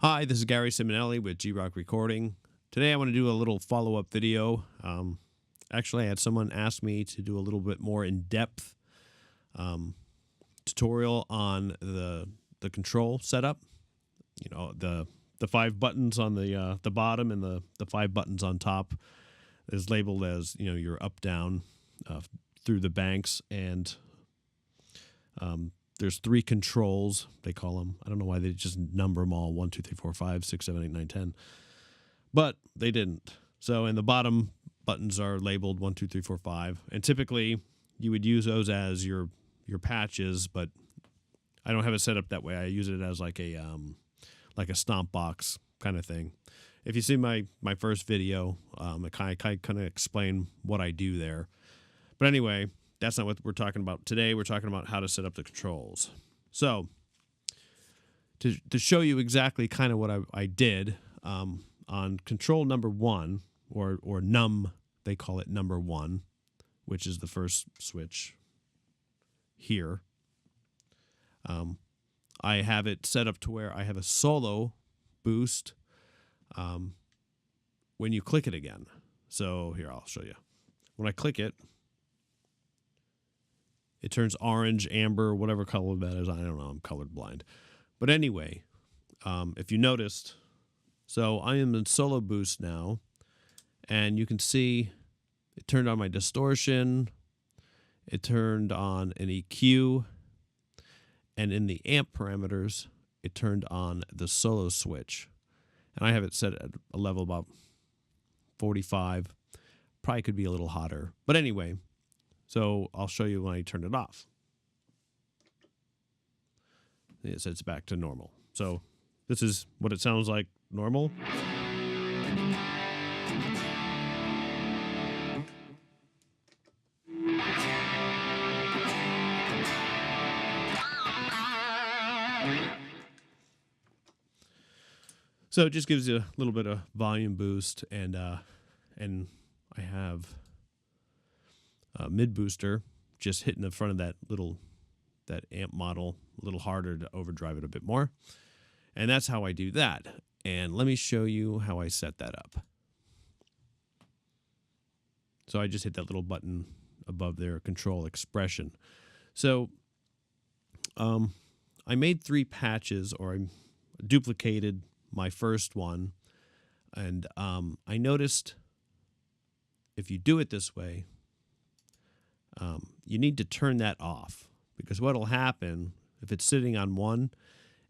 Hi, this is Gary Simonelli with G-ROC Recording. Today I want to do a little follow-up video. Actually, I had someone ask me to do a little bit more in-depth tutorial on the control setup. You know, the 5 buttons on the bottom and the 5 buttons on top is labeled as, you know, your up down through the banks, and there's 3 controls, they call them. I don't know why they just number them all 1, 2, 3, 4, 5, 6, 7, 8, 9, 10. But they didn't. So, and the bottom buttons are labeled 1, 2, 3, 4, 5. And typically you would use those as your patches, but I don't have it set up that way. I use it as like a stomp box kind of thing. If you see my first video, I kind of explain what I do there. But anyway, that's not what we're talking about today. We're talking about how to set up the controls. So to show you exactly kind of what I did on control number 1, or num, they call it number 1, which is the first switch here. I have it set up to where I have a solo boost when you click it again. So here, I'll show you. When I click it, it turns orange, amber, whatever color that is. I don't know. I'm colorblind. But anyway, if you noticed, so I am in solo boost now, and you can see it turned on my distortion. It turned on an EQ. And in the amp parameters, it turned on the solo switch. And I have it set at a level about 45. Probably could be a little hotter. But anyway, so I'll show you when I turn it off. It sets back to normal. So this is what it sounds like normal. So it just gives you a little bit of volume boost, and I have a mid booster just hitting the front of that amp model a little harder to overdrive it a bit more. And that's how I do that. And let me show you how I set that up. So I just hit that little button above there, control expression. So I made 3 patches, or I duplicated my first one, and I noticed if you do it this way, you need to turn that off, because what will happen if it's sitting on one,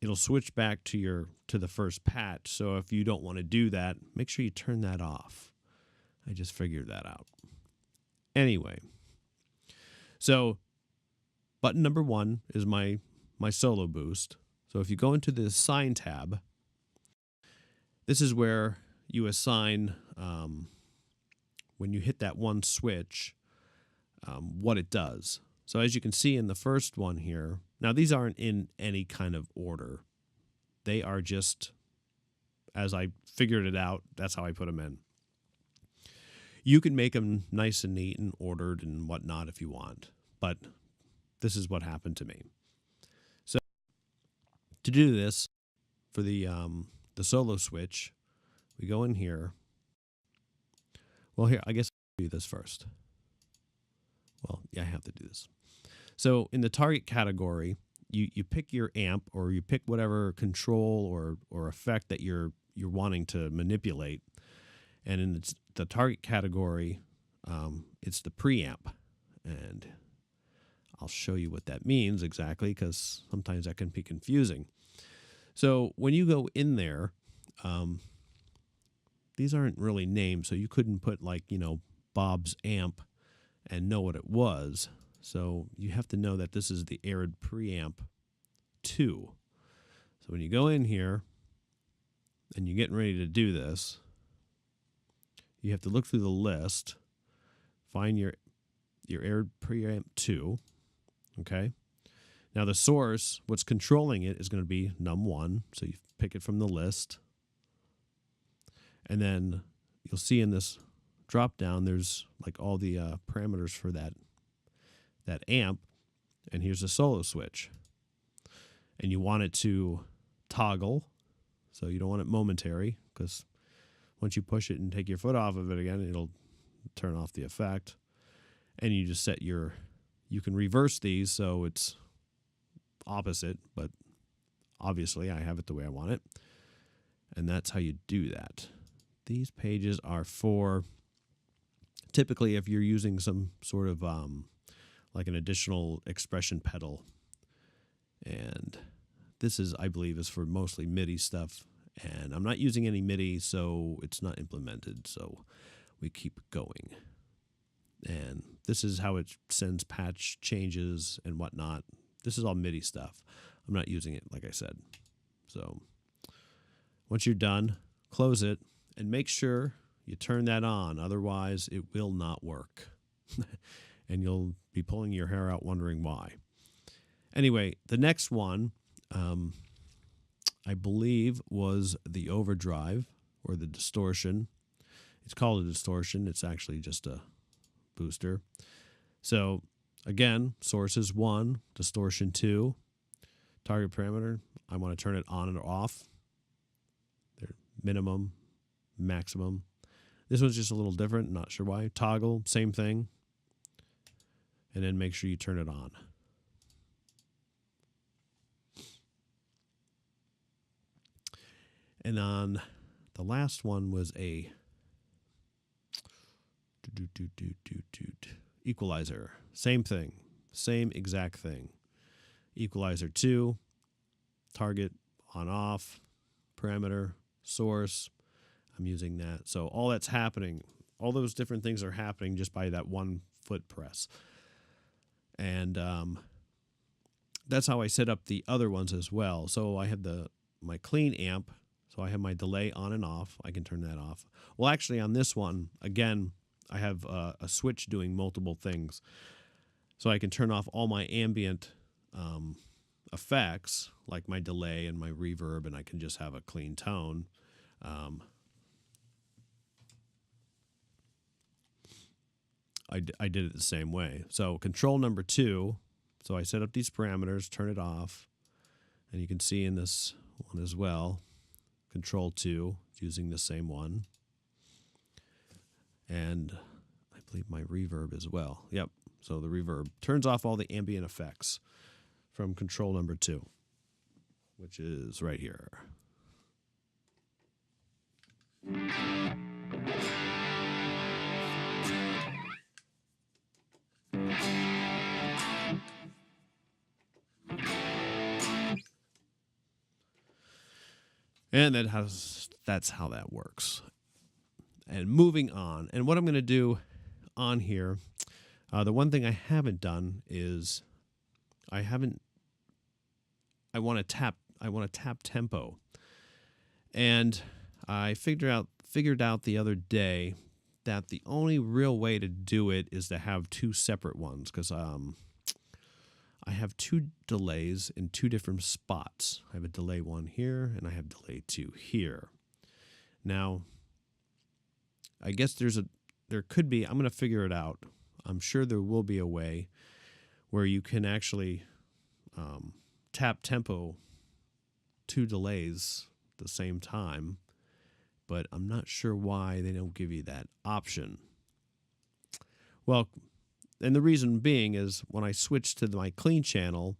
it'll switch back to the first patch. So if you don't want to do that, make sure you turn that off. I just figured that out. Anyway, so button number 1 is my solo boost. So if you go into the assign tab, this is where you assign, when you hit that one switch, what it does. So as you can see in the first one here, now these aren't in any kind of order. They are just, as I figured it out, that's how I put them in. You can make them nice and neat and ordered and whatnot if you want, but this is what happened to me. So to do this, for the solo switch, we go in here. Well, here, I guess I'll do this first. Well, yeah, I have to do this. So in the target category, you pick your amp, or you pick whatever control or effect that you're wanting to manipulate. And in the target category, it's the preamp. And I'll show you what that means exactly, because sometimes that can be confusing. So when you go in there, these aren't really named, so you couldn't put, like, you know, Bob's amp and know what it was. So you have to know that this is the Arid preamp 2. So when you go in here and you're getting ready to do this, you have to look through the list, find your Arid preamp 2. Okay. Now the source, what's controlling it, is going to be num1. So you pick it from the list. And then you'll see in this drop down, there's like all the parameters for that amp. And here's a solo switch. And you want it to toggle. So you don't want it momentary, because once you push it and take your foot off of it again, it'll turn off the effect. And you just set your, you can reverse these so it's opposite, but obviously I have it the way I want it. And that's how you do that. These pages are for, typically if you're using some sort of like an additional expression pedal. And this is, I believe, is for mostly MIDI stuff. And I'm not using any MIDI, so it's not implemented. So we keep going. And this is how it sends patch changes and whatnot. This is all MIDI stuff. I'm not using it, like I said. So once you're done, close it and make sure you turn that on. Otherwise, it will not work. And you'll be pulling your hair out wondering why. Anyway, the next one, I believe, was the overdrive or the distortion. It's called a distortion. It's actually just a booster. So again, source is 1, distortion 2, target parameter, I want to turn it on or off. They're minimum, maximum. This one's just a little different, not sure why. Toggle, same thing. And then make sure you turn it on. And on the last one was a equalizer. Same thing. Same exact thing. Equalizer 2, target on off, parameter, source. I'm using that. So all that's happening, all those different things are happening just by that one foot press. And that's how I set up the other ones as well. So I have my clean amp. So I have my delay on and off. I can turn that off. Well, actually on this one, again, I have a switch doing multiple things. So I can turn off all my ambient effects, like my delay and my reverb, and I can just have a clean tone. I did it the same way. So control number 2, so I set up these parameters, turn it off, and you can see in this one as well, control 2, using the same one. And I believe my reverb as well. Yep, so the reverb turns off all the ambient effects from control number 2, which is right here. And that's how that works. And moving on, and what I'm going to do on here, the one thing I haven't done is I want to tap tempo. And I figured out the other day that the only real way to do it is to have 2 separate ones, because I have 2 delays in 2 different spots. I have a delay 1 here, and I have delay 2 here. Now, I guess there could be, I'm going to figure it out. I'm sure there will be a way where you can actually tap tempo 2 delays at the same time, but I'm not sure why they don't give you that option. Well, and the reason being is when I switch to my clean channel,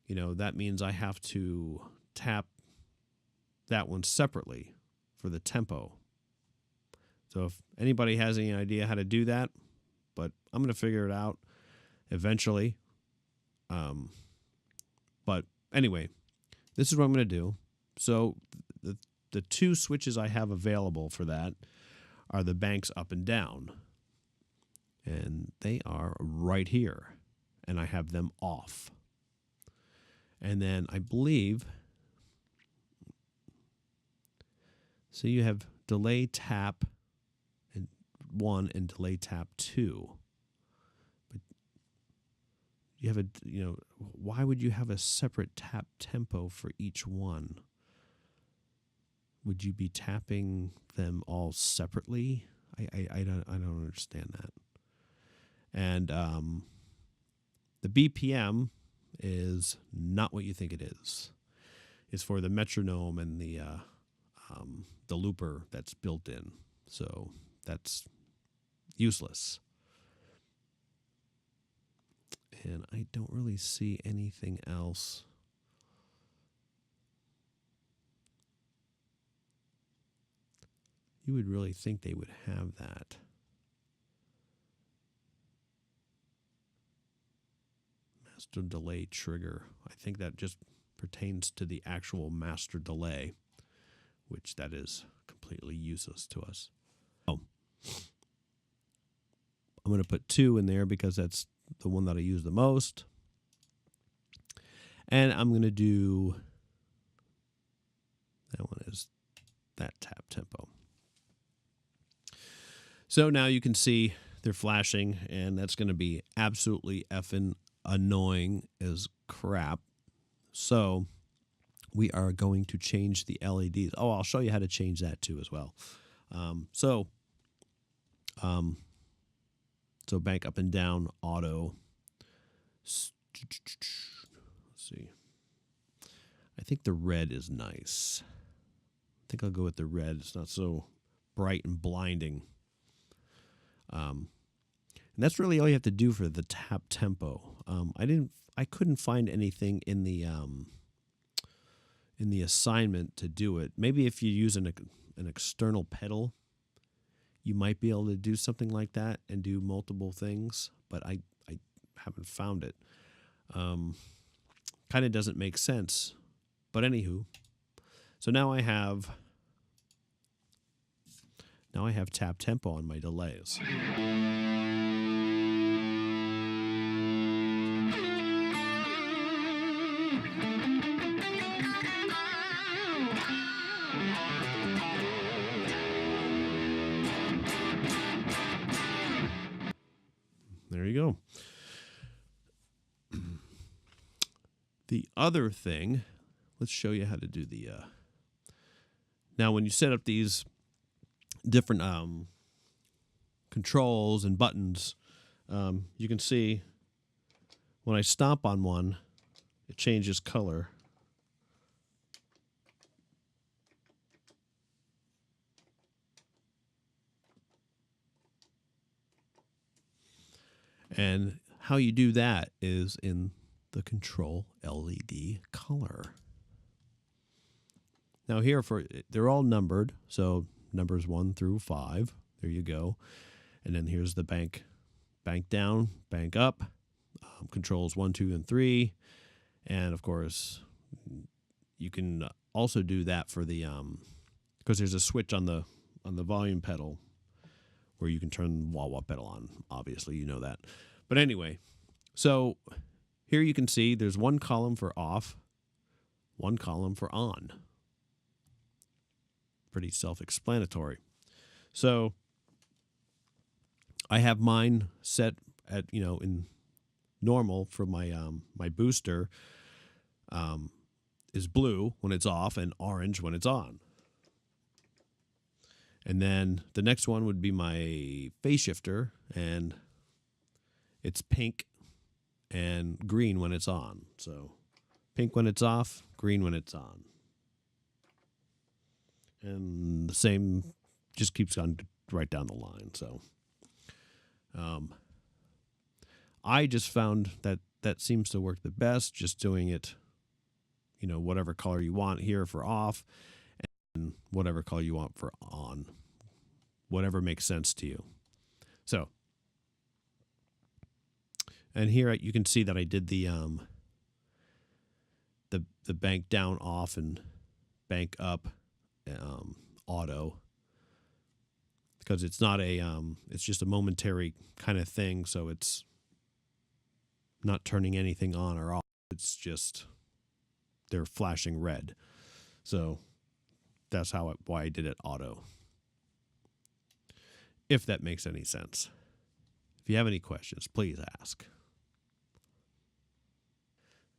that means I have to tap that one separately for the tempo. So if anybody has any idea how to do that, but I'm going to figure it out eventually. But anyway, this is what I'm going to do. So the 2 switches I have available for that are the banks up and down. And they are right here. And I have them off. And then I believe, so you have delay tap 1 and delay tap 2. But you have why would you have a separate tap tempo for each one? Would you be tapping them all separately? I don't understand that. And the BPM is not what you think it is. It's for the metronome and the the looper that's built in. So that's useless. And I don't really see anything else. You would really think they would have that. Master delay trigger. I think that just pertains to the actual master delay, which that is completely useless to us. Oh, I'm going to put 2 in there because that's the one that I use the most. And I'm going to do, that one is that tap tempo. So now you can see they're flashing, and that's going to be absolutely effing annoying as crap. So we are going to change the LEDs. Oh, I'll show you how to change that too as well. So bank up and down auto. Let's see. I think the red is nice. I think I'll go with the red. It's not so bright and blinding. And that's really all you have to do for the tap tempo. I couldn't find anything in the assignment to do it. Maybe if you use an external pedal, you might be able to do something like that and do multiple things, but I haven't found it. Kind of doesn't make sense. But anywho, so now I have tap tempo on my delays. There you go. The other thing, let's show you how to do the now when you set up these different controls and buttons, you can see when I stomp on one, it changes color. And how you do that is in the control LED color. Now here they're all numbered, so numbers 1 through 5. There you go. And then here's the bank down, bank up, controls 1, 2, and 3. And of course, you can also do that for the because there's a switch on the volume pedal where you can turn the wah-wah pedal on. Obviously, you know that. But anyway, so here you can see there's one column for off, one column for on. Pretty self-explanatory. So I have mine set at, in normal for my my booster is blue when it's off and orange when it's on. And then the next one would be my phase shifter, and it's pink and green when it's on. So pink when it's off, green when it's on. And the same just keeps on right down the line. So I just found that seems to work the best, just doing it, whatever color you want here for off and whatever color you want for on, whatever makes sense to you. So, and here you can see that I did the bank down off and bank up auto, because it's not it's just a momentary kind of thing, so it's not turning anything on or off. It's just they're flashing red. So that's why I did it auto. If that makes any sense. If you have any questions, please ask.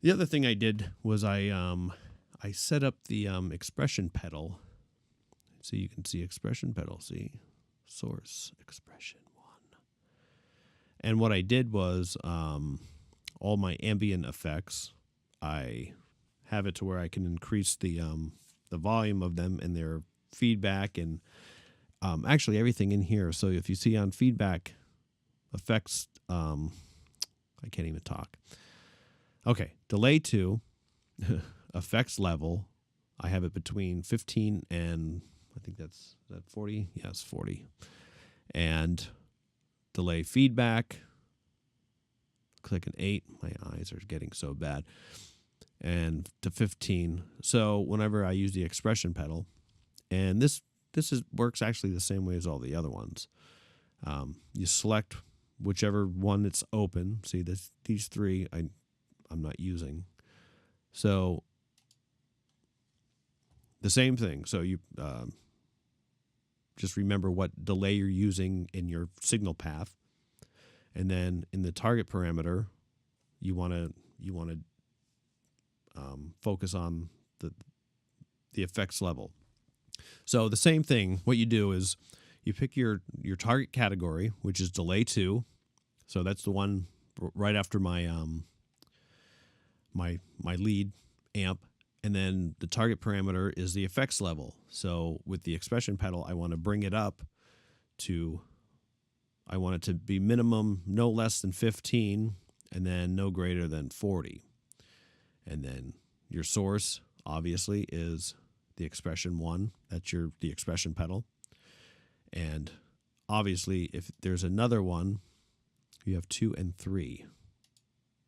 The other thing I did was I set up the expression pedal. So you can see expression pedal, see? Source, expression 1. And what I did was all my ambient effects, I have it to where I can increase the volume of them, and they're feedback and actually everything in here. So if you see on feedback effects, I can't even talk. Okay, delay 2, effects level. I have it between 15 and I think is that 40? Yes, 40. And delay feedback. Click an 8. My eyes are getting so bad. And to 15. So whenever I use the expression pedal, and this works actually the same way as all the other ones. You select whichever one that's open. See, these 3 I'm not using. So the same thing. So you just remember what delay you're using in your signal path, and then in the target parameter, you want to focus on the effects level. So the same thing. What you do is you pick your target category, which is delay 2. So that's the one right after my my lead amp. And then the target parameter is the effects level. So with the expression pedal, I want to bring it up to, I want it to be minimum no less than 15 and then no greater than 40. And then your source obviously is the expression 1. That's the expression pedal. And obviously if there's another one, you have 2 and 3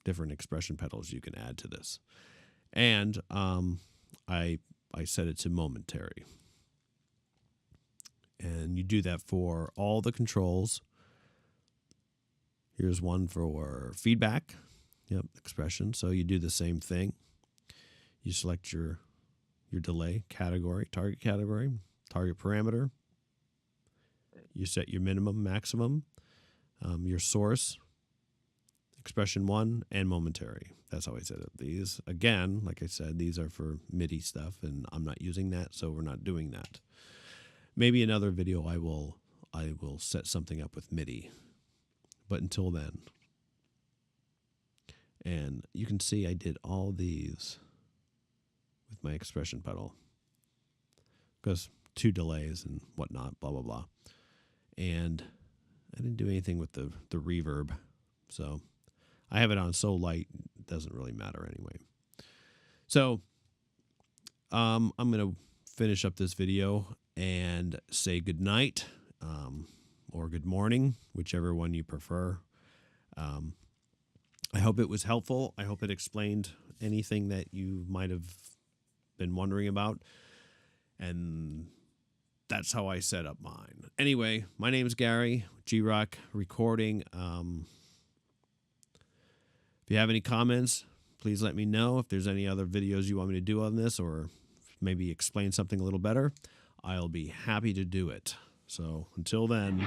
different expression pedals you can add to this. And I set it to momentary. And you do that for all the controls. Here's one for feedback. Yep, expression. So you do the same thing. You select your delay category, target parameter. You set your minimum, maximum, your source, expression 1, and momentary. That's how I set it. These, again, like I said, these are for MIDI stuff, and I'm not using that, so we're not doing that. Maybe another video I will set something up with MIDI. But until then, and you can see I did all these with my expression pedal because 2 delays and whatnot, blah, blah, blah. And I didn't do anything with the reverb, so I have it on so light, it doesn't really matter anyway. So I'm going to finish up this video and say good night or good morning, whichever one you prefer. I hope it was helpful. I hope it explained anything that you might have been wondering about. And that's how I set up mine. Anyway, my name is Gary, G-ROC Recording. If you have any comments, please let me know. If there's any other videos you want me to do on this or maybe explain something a little better, I'll be happy to do it. So until then.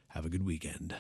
Have a good weekend.